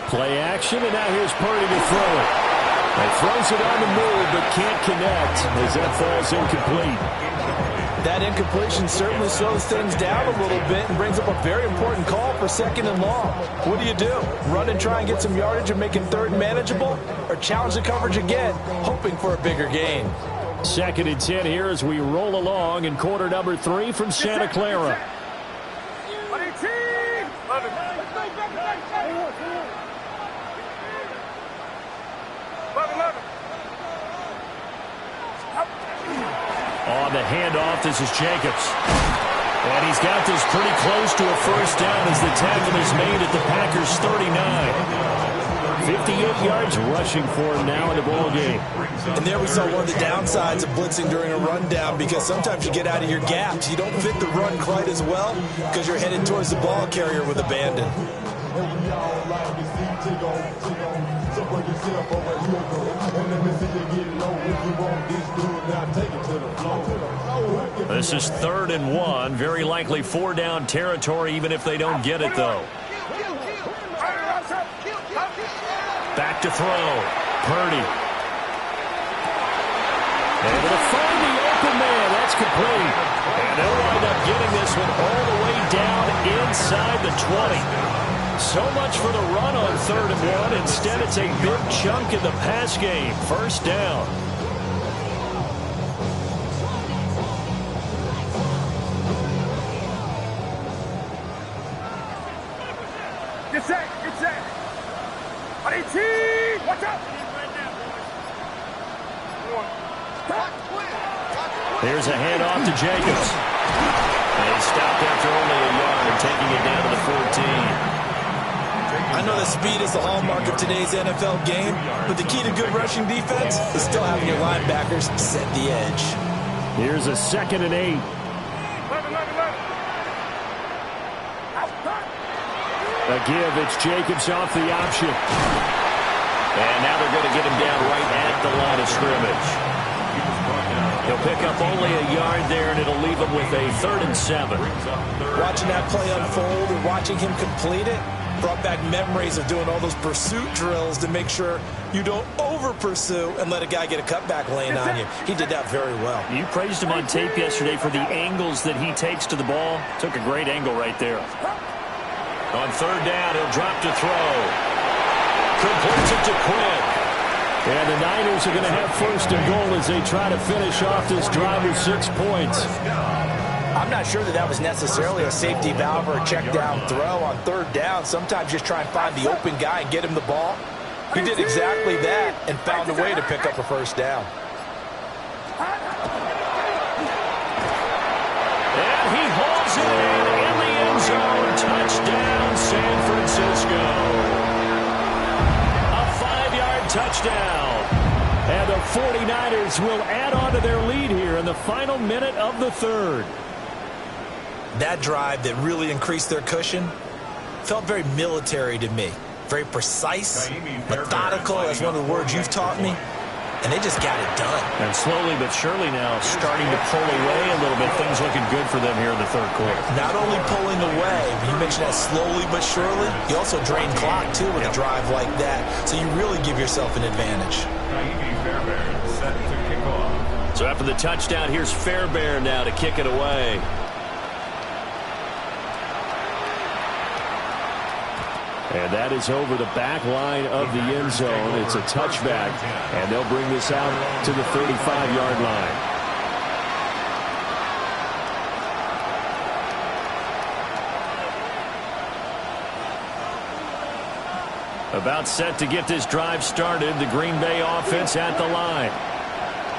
Speaker 6: Play action, and now here's Purdy to throw it. And throws it on the move, but can't connect as that falls incomplete.
Speaker 4: That incompletion certainly slows things down a little bit and brings up a very important call for 2nd and long. What do? Run and try and get some yardage and make it 3rd manageable? Or challenge the coverage again, hoping for a bigger gain?
Speaker 6: 2nd and 10 here as we roll along in quarter number 3 from Santa Clara.
Speaker 1: On the handoff, this is Jacobs. And he's got this pretty close to a first down as the tackle is made at the Packers' 39. 58 yards rushing for him now in the ball game.
Speaker 4: And there we saw one of the downsides of blitzing during a rundown, because sometimes you get out of your gaps. You don't fit the run quite as well because you're headed towards the ball carrier with abandon.
Speaker 1: This is 3rd and 1. Very likely 4-down territory, even if they don't get it, though. Back to throw. Purdy.
Speaker 6: Able to find the open man. That's complete.
Speaker 1: And they'll wind up getting this one all the way down inside the 20. So much for the run on 3rd and 1. Instead, it's a big chunk in the pass game. First down.
Speaker 5: Get set. Get set. Watch out.
Speaker 1: There's a handoff to Jacobs. And he stopped after only a yard, taking it down to the 14.
Speaker 4: I know that speed is the hallmark of today's NFL game, but the key to good rushing defense is still having your linebackers set the edge.
Speaker 6: Here's a 2nd and 8. A give, it's Jacobs off the option.
Speaker 1: And now they're going to get him down right at the line of scrimmage. He'll pick up only a yard there, and it'll leave him with a 3rd and 7.
Speaker 4: Watching that play unfold and watching him complete it brought back memories of doing all those pursuit drills to make sure you don't over-pursue and let a guy get a cutback lane on you. He did that very well.
Speaker 1: You praised him on tape yesterday for the angles that he takes to the ball. Took a great angle right there. On 3rd down, he'll drop to throw. Completes it to Quick.
Speaker 6: And the Niners are going to have 1st and goal as they try to finish off this drive with 6 points.
Speaker 4: I'm not sure that was necessarily a safety valve or a check down throw on 3rd down. Sometimes just try and find the open guy and get him the ball. He did exactly that and found a way to pick up a 1st down.
Speaker 1: And he hauls it in the end zone. Touchdown, San Francisco. A 5-yard touchdown. And the 49ers will add on to their lead here in the final minute of the 3rd.
Speaker 4: That drive that really increased their cushion felt very military to me. Very precise, methodical. That's one of the words you've taught me. And they just got it done.
Speaker 1: And slowly but surely now starting to pull away a little bit. Things looking good for them here in the 3rd quarter.
Speaker 4: Not only pulling away, but you mentioned that slowly but surely, you also drain clock, too, with a drive like that. So you really give yourself an advantage.
Speaker 2: Set to kick off.
Speaker 1: So after the touchdown, here's Fairbairn now to kick it away. And that is over the back line of the end zone. It's a touchback, and they'll bring this out to the 35-yard line. About set to get this drive started, the Green Bay offense at the line.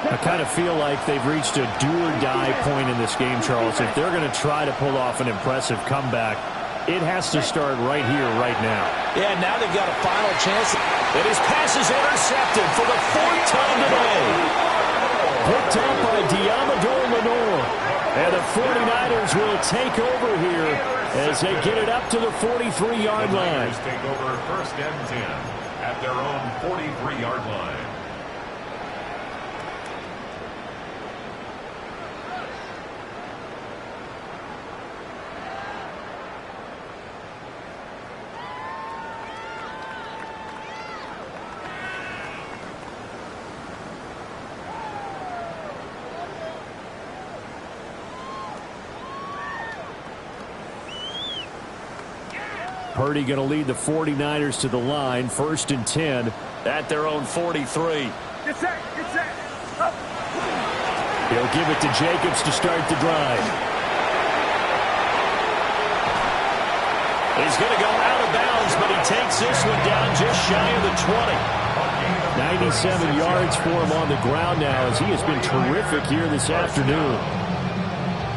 Speaker 1: I kind of feel like they've reached a do-or-die point in this game, Charles. If they're going to try to pull off an impressive comeback, it has to start right here, right now.
Speaker 4: Yeah, now they've got a final chance.
Speaker 1: And his pass is intercepted for the 4th time today.
Speaker 6: Picked up by Diamador Lenore. And the 49ers will take over here as they get it up to the 43-yard line.
Speaker 2: Take over 1st and 10 at their own 43-yard line.
Speaker 6: Purdy going to lead the 49ers to the line. 1st and 10
Speaker 1: at their own 43.
Speaker 5: Get set. Up.
Speaker 6: He'll give it to Jacobs to start the drive.
Speaker 1: He's going to go out of bounds, but he takes this one down just shy of the 20.
Speaker 6: 97 yards for him on the ground now as he has been terrific here this afternoon.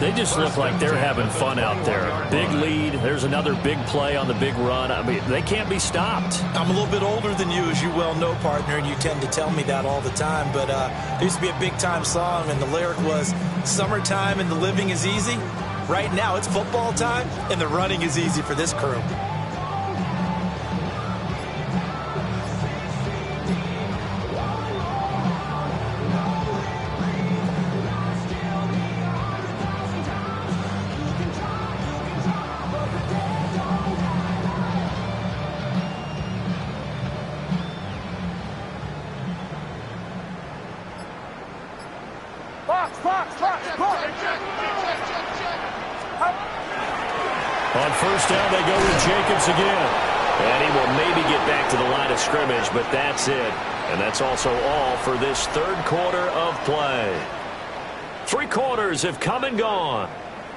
Speaker 1: They just look like they're having fun out there. Big lead. There's another big play on the big run. I mean, they can't be stopped.
Speaker 4: I'm a little bit older than you, as you well know, partner, and you tend to tell me that all the time. But there used to be a big-time song, and the lyric was, "Summertime and the living is easy." Right now, it's football time, and the running is easy for this crew.
Speaker 1: On 1st down, they go with Jacobs again. And he will maybe get back to the line of scrimmage, but that's it. And that's also all for this 3rd quarter of play. 3 quarters have come and gone.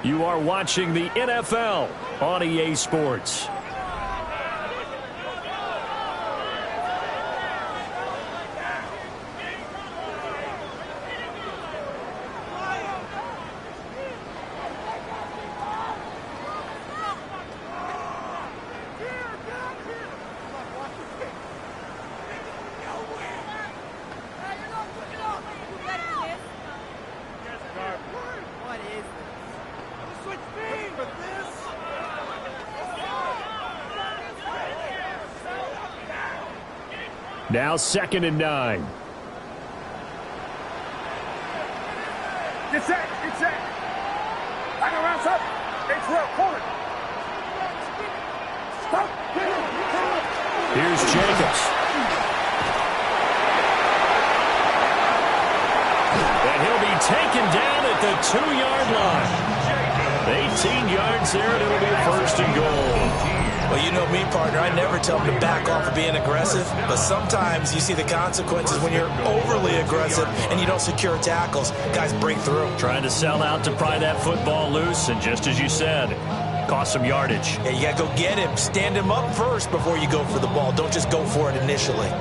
Speaker 1: You are watching the NFL on EA Sports. Now 2nd and 9.
Speaker 5: Get set. Get set. Back around, up. It's real. Hold it. Stop.
Speaker 1: Here's Jacobs. And he'll be taken down at the 2-yard line. 18 yards there, and it'll be a 1st and goal.
Speaker 4: Well, you know me, partner. I never tell them to back off of being aggressive, but sometimes you see the consequences when you're overly aggressive and you don't secure tackles. Guys break through.
Speaker 1: Trying to sell out to pry that football loose, and just as you said, cost some yardage.
Speaker 4: Yeah, you got to go get him. Stand him up first before you go for the ball. Don't just go for it initially.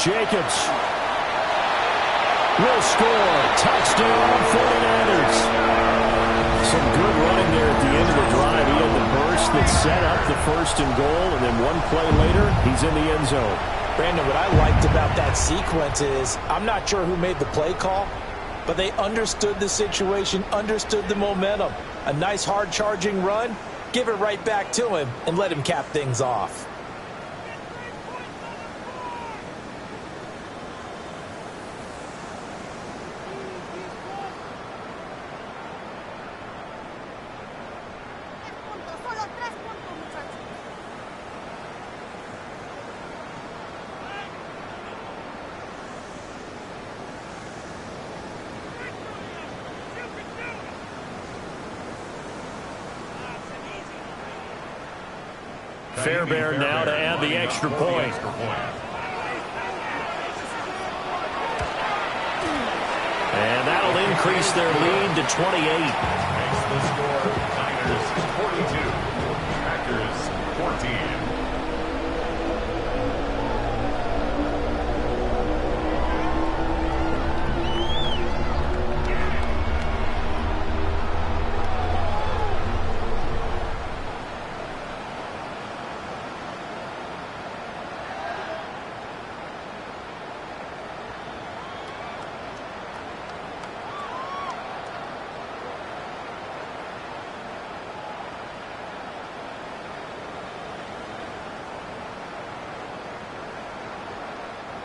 Speaker 1: Jacobs will score. Touchdown, 49ers. Some good running there at the end of the drive. He had the burst that set up the 1st and goal, and then one play later, he's in the end zone.
Speaker 4: Brandon, what I liked about that sequence is I'm not sure who made the play call, but they understood the situation, understood the momentum. A nice hard-charging run, give it right back to him, and let him cap things off.
Speaker 1: Fairbairn now to add the extra point. And that'll increase their lead to 28.
Speaker 2: Makes the score Niners 42, Packers 14.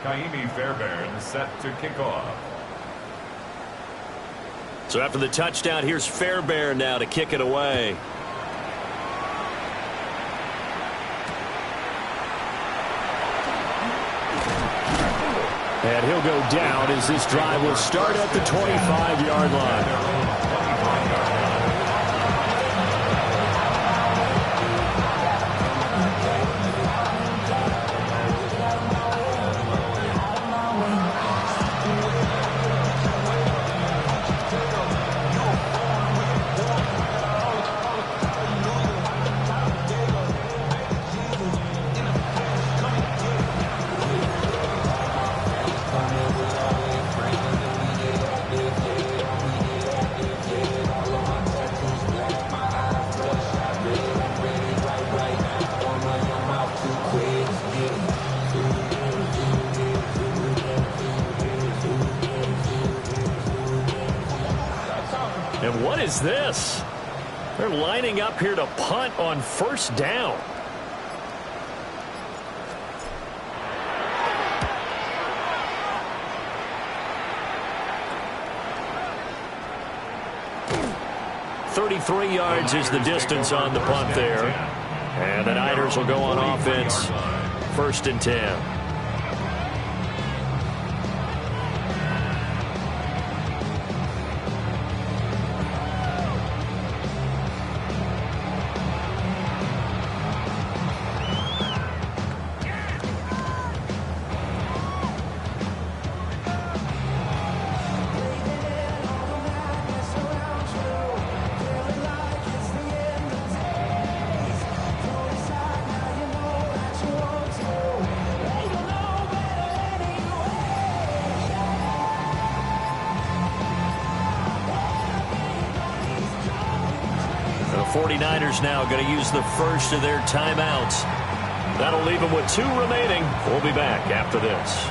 Speaker 2: Kaimi Fairbairn set to kick off.
Speaker 1: So after the touchdown, here's Fairbairn now to kick it away. And he'll go down as this drive will start at the 25-yard line. And what is this? They're lining up here to punt on 1st down. .33 yards is the distance on the punt there. And the Niners will go on offense. 1st and 10. 49ers now going to use the first of their timeouts. That'll leave them with 2 remaining. We'll be back after this.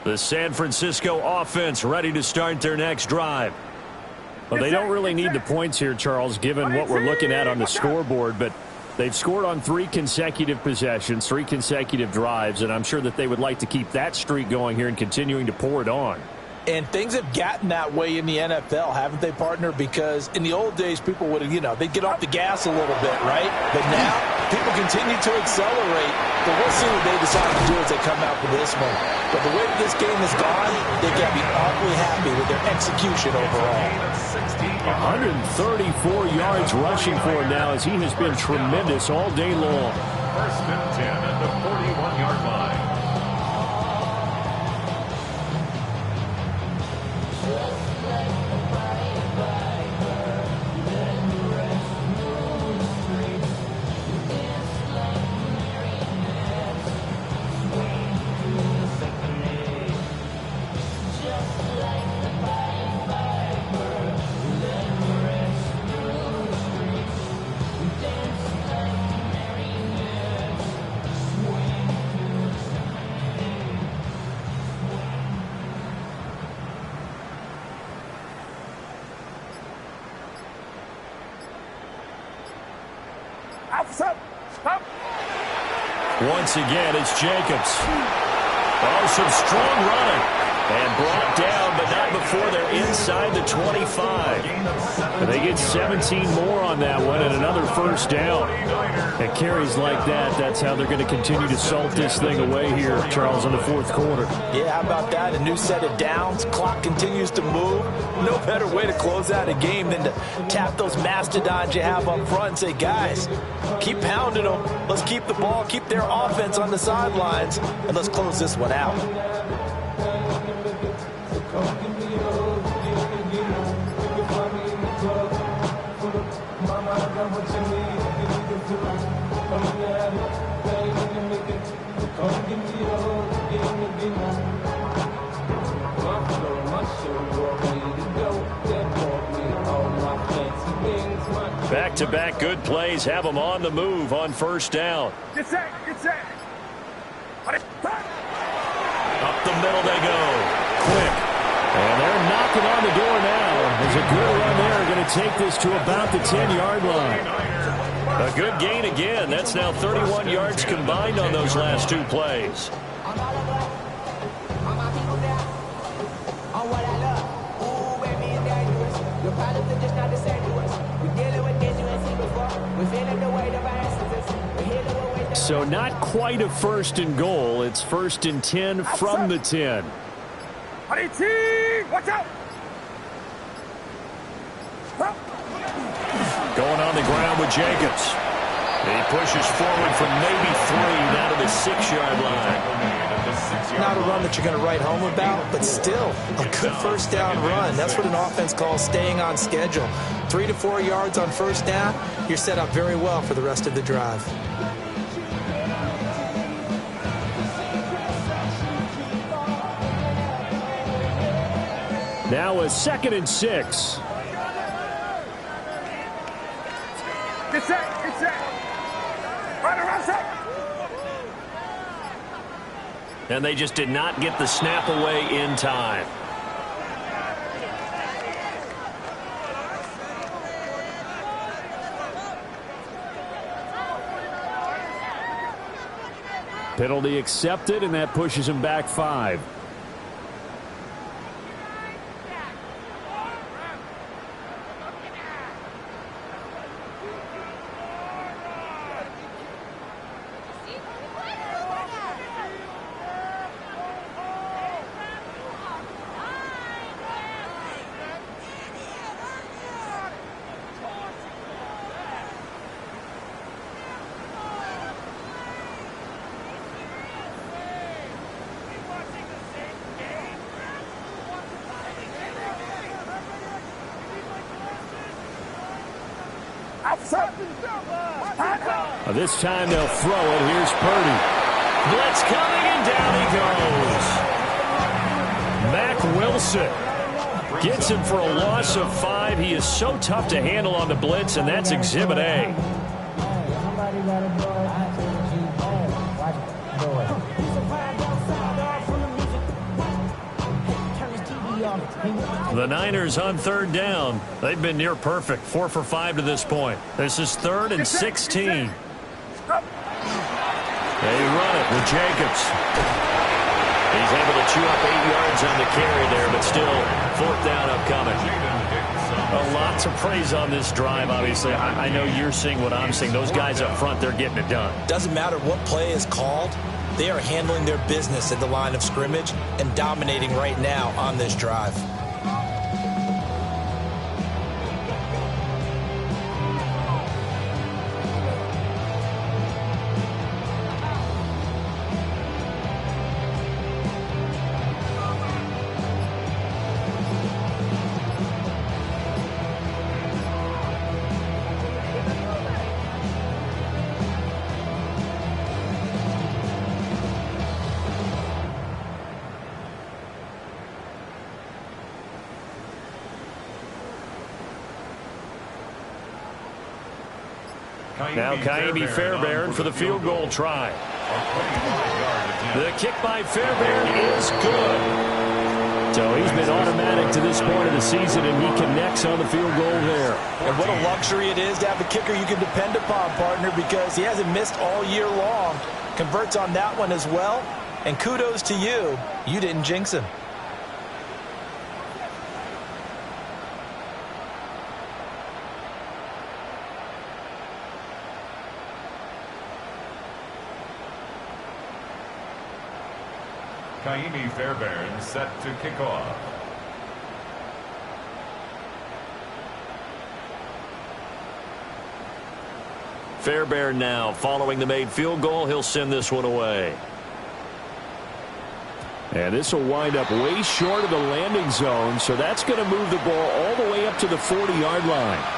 Speaker 1: The San Francisco offense ready to start their next drive. Well, they don't really need the points here, Charles, given what we're looking at on the scoreboard, but they've scored on 3 consecutive possessions, 3 consecutive drives, and I'm sure that they would like to keep that streak going here and continuing to pour it on.
Speaker 4: And things have gotten that way in the NFL, haven't they, partner? Because in the old days, people would have, they'd get off the gas a little bit, right? But now, people continue to accelerate. But we'll see what they decide to do as they come out for this one. But the way that this game has gone, they've got to be awfully happy with their execution overall.
Speaker 1: 134 yards rushing for him now as he has been tremendous all day long.
Speaker 2: First and 10 at the 41-yard line.
Speaker 1: Once again, it's Jacobs. Oh, some strong running. And brought down, but not before they're inside the 25. And they get 17 more on that one and another first down. And carries like that, that's how they're going to continue to salt this thing away here, Charles, in the fourth quarter.
Speaker 4: Yeah, how about that? A new set of downs. Clock continues to move. No better way to close out a game than to tap those mastodons you have up front and say, guys, keep pounding them. Let's keep the ball, keep their offense on the sidelines, and let's close this one out.
Speaker 1: Back-to-back good plays have them on the move on first down.
Speaker 5: Get set, get set.
Speaker 1: Up the middle they go. Quick. And they're knocking on the door now. There's a good run there. Going to take this to about the 10-yard line. A good gain again. That's now 31 yards combined on those last 2 plays. So not quite a first and goal. It's first and 10 from the 10.
Speaker 5: Watch out!
Speaker 1: Going on the ground with Jacobs. He pushes forward from maybe 3 down to the 6-yard line.
Speaker 4: Not a run that you're going to write home about, but still a good first down run. That's what an offense calls staying on schedule. 3 to 4 yards on first down, you're set up very well for the rest of the drive.
Speaker 1: Now a 2nd and 6.
Speaker 5: Get set, get set. Right around set.
Speaker 1: And they just did not get the snap away in time. Penalty accepted, and that pushes him back 5. This time they'll throw it. Here's Purdy. Blitz coming, and down he goes. Mack Wilson gets him for a loss of 5. He is so tough to handle on the blitz, and that's Exhibit A. The Niners on 3rd down. They've been near perfect, 4 for 5 to this point. This is 3rd and 16. They run it with Jacobs. He's able to chew up 8 yards on the carry there, but still 4th down upcoming. A lot to praise on this drive, obviously. I know you're seeing what I'm seeing. Those guys up front, they're getting it done.
Speaker 4: Doesn't matter what play is called. They are handling their business at the line of scrimmage and dominating right now on this drive.
Speaker 1: Now Kaimi Fairbairn for the field goal try. The kick by Fairbairn is good. So he's been automatic to this point of the season, and he connects on the field goal there.
Speaker 4: And what a luxury it is to have a kicker you can depend upon, partner, because he hasn't missed all year long. Converts on that one as well. And kudos to you. You didn't jinx him.
Speaker 2: Kaimi Fairbairn set to kick off.
Speaker 1: Fairbairn now following the made field goal. He'll send this one away. And this will wind up way short of the landing zone, so that's going to move the ball all the way up to the 40-yard line.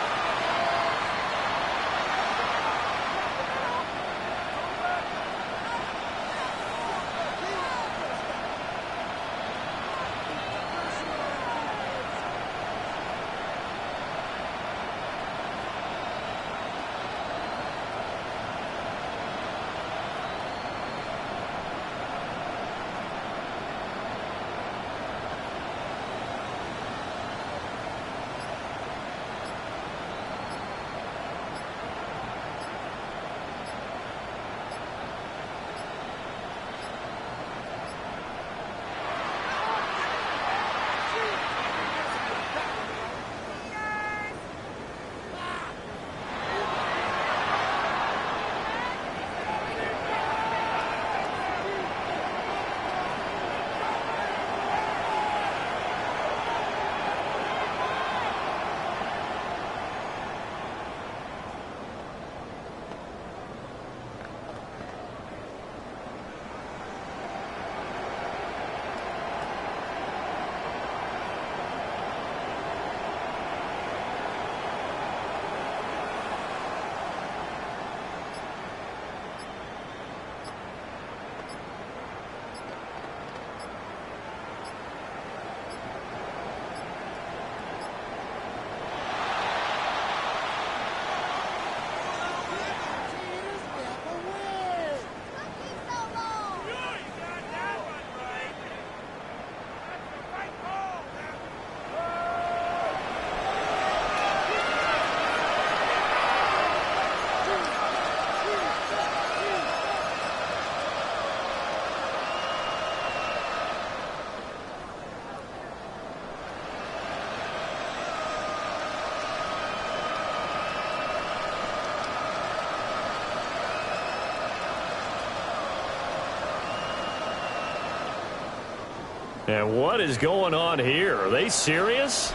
Speaker 1: And what is going on here? Are they serious?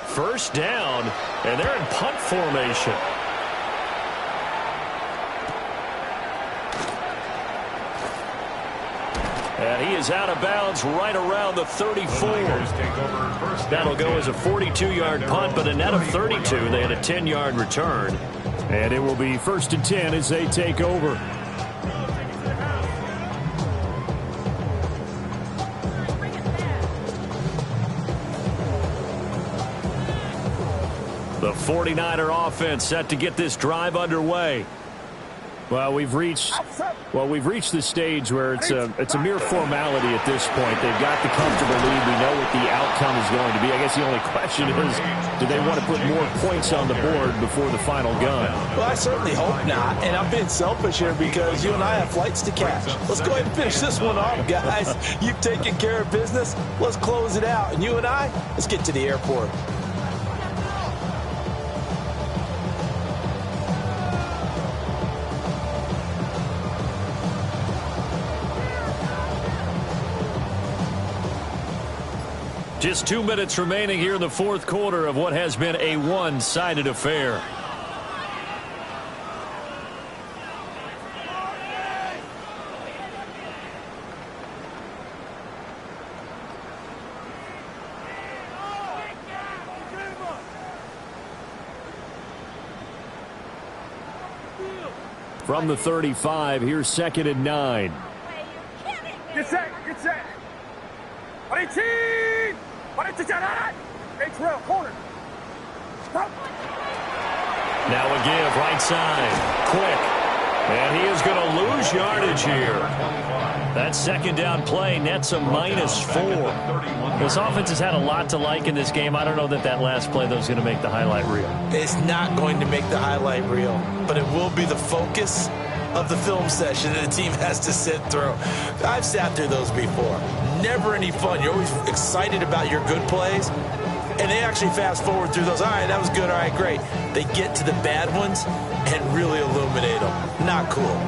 Speaker 1: First down, and they're in punt formation. And he is out of bounds right around the 34. That'll go as a 42-yard punt, but a net of 32. They had a 10-yard return. And it will be 1st and 10 as they take over. The 49er offense set to get this drive underway. Well, we've reached the stage where it's a mere formality at this point. They've got the comfortable lead. We know what the outcome is going to be. I guess the only question is, do they want to put more points on the board before the final gun?
Speaker 4: Well, I certainly hope not. And I'm being selfish here because you and I have flights to catch. Let's go ahead and finish this one off, guys. You've taken care of business. Let's close it out. And you and I, let's get to the airport.
Speaker 1: Just 2 minutes remaining here in the fourth quarter of what has been a one-sided affair. From the 35, here's 2nd and 9.
Speaker 5: Get set, get set. 18! Corner. Stop.
Speaker 1: Now a give, right side. Quick. And he is going to lose yardage here. That 2nd down play nets a -4. This offense has had a lot to like in this game. I don't know that last play, though, is going to make the highlight reel.
Speaker 4: It's not going to make the highlight reel, but it will be the focus of the film session that the team has to sit through. I've sat through those before. Never any fun. You're always excited about your good plays, and they actually fast forward through those. All right, that was good. All right, great. They get to the bad ones and really illuminate them. Not cool.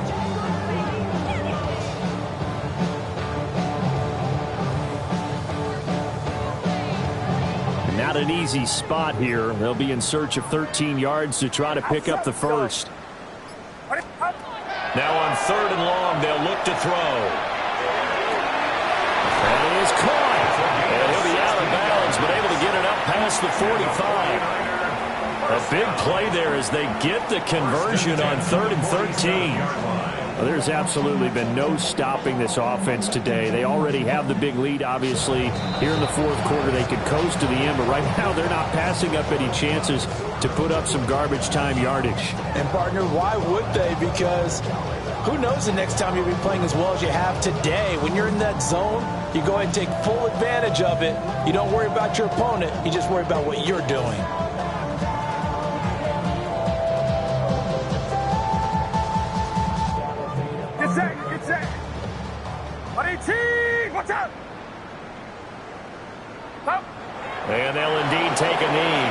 Speaker 1: Not an easy spot here. They'll be in search of 13 yards to try to pick up the first. Now on 3rd and long, they'll look to throw. And he is caught. And he'll be out of bounds, but able to get it up past the 45. A big play there as they get the conversion on 3rd and 13. Well, there's absolutely been no stopping this offense today. They already have the big lead, obviously. Here in the fourth quarter, they could coast to the end, but right now they're not passing up any chances to put up some garbage time yardage.
Speaker 4: And, partner, why would they? Because who knows the next time you'll be playing as well as you have today. When you're in that zone, you go ahead and take full advantage of it. You don't worry about your opponent. You just worry about what you're doing.
Speaker 5: Get set. 18! Watch out! Stop.
Speaker 1: And they'll indeed take a knee.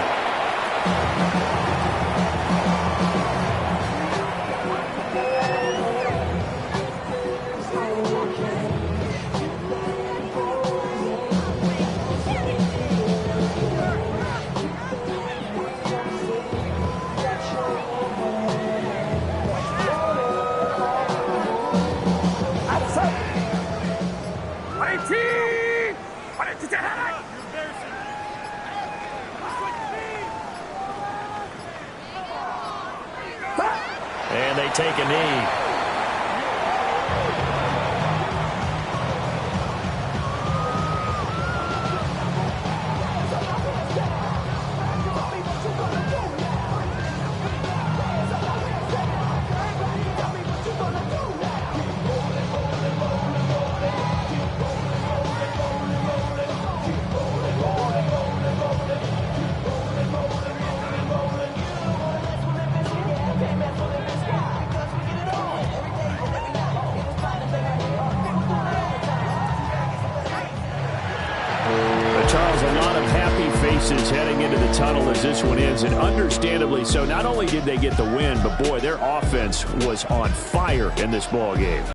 Speaker 1: And they take a knee. Charles, a lot of happy faces heading into the tunnel as this one ends, and understandably so. Not only did they get the win, but boy, their offense was on fire in this ball game.